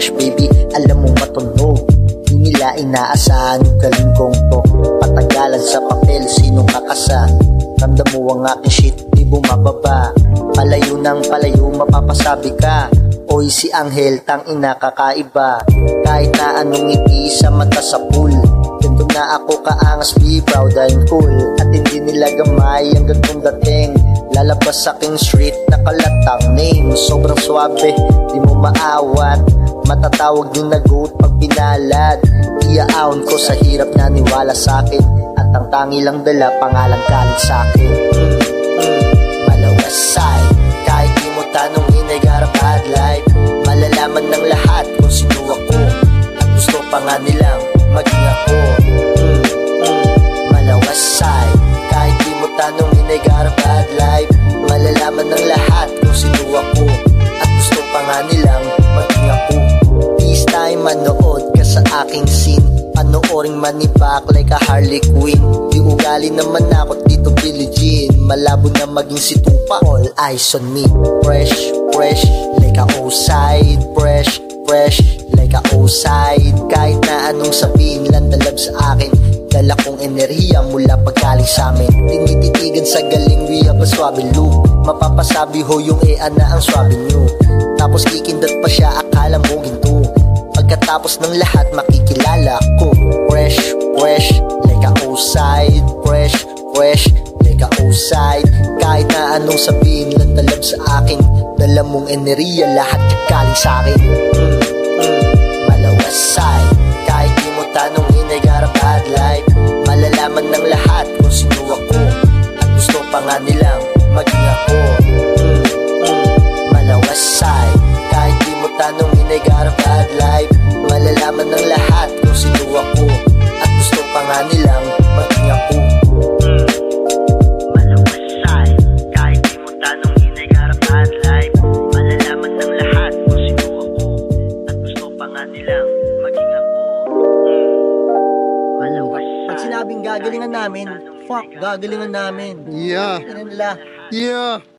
fresh baby, alam mo matunog. Di nila inaasahan yung galing kong to. Patagalan sa papel, sinong kakasa? Ramdam mo ang aking shit, di bumababa. Palayo ng palayo, mapapasabi ka. Oy si Anghel, tang ina kakaiba. Kahit na anong ngiti sa mata sa pool, ganito na ako kaangas, be proud and cool. At hindi nila gamay ang gantong dating. Lalabas sa King Street, nakalatang name. Sobrang swabe, di mo maawat. Matatawag din na goat pag pinalad. Iaahon ko sa hirap na niwala sa'kin. At ang tangi lang dala, pangalang galing sa'kin. Malawasay, kahit di mo tanongin ay got a bad life. Malalaman ng lahat kung sino ako. At gusto pa nga nilang maging ako. Malawasay, kahit di mo tanongin ay got a bad life. Malalaman ng lahat kung sino ako. At gusto pa nga nilang maging ako. This time manood ka sa aking scene. Panooring manibak like a Harley Quinn. Di ugali naman ako dito Billie Jean. Malabo na maging si Tupa, all eyes on me. Fresh, fresh, like a outside. Fresh, fresh, like a outside. Kahit na anong sabihin lang dalab sa akin. Dala kong enerhiya mula pagkaling sa amin. Tinititigan sa galing, we have a swabe look. Mapapasabi ho yung na ang swabe nyo. Tapos kikindat pa siya, akala mo ginto. Pagkatapos ng lahat makikilala ko. Fresh, fresh, like a outside. Fresh, fresh, like a outside. Kahit na anong sabihin lang talab sa akin. Dala mong enerhiya, lahat kagaling sa akin. Malawasay, kahit di mo tanongin ay got a bad life. Malalaman ng lahat kung sino ako. At gusto pa nga nilang maging ako. Malawasay, kahit di mo tanongin ay got a bad life. Malalaman ng lahat kung sino ako. At gusto pa nga nilang maging ako. Malawasay, kahit di mo tanongin ay got a bad life. Malalaman ng lahat kung sino ako. At gusto pa nga nilang maging ako. Malawasay. Pag sinabing gagalingan namin, fuck, gagalingan namin. Yeah. Ano nila? Yeah.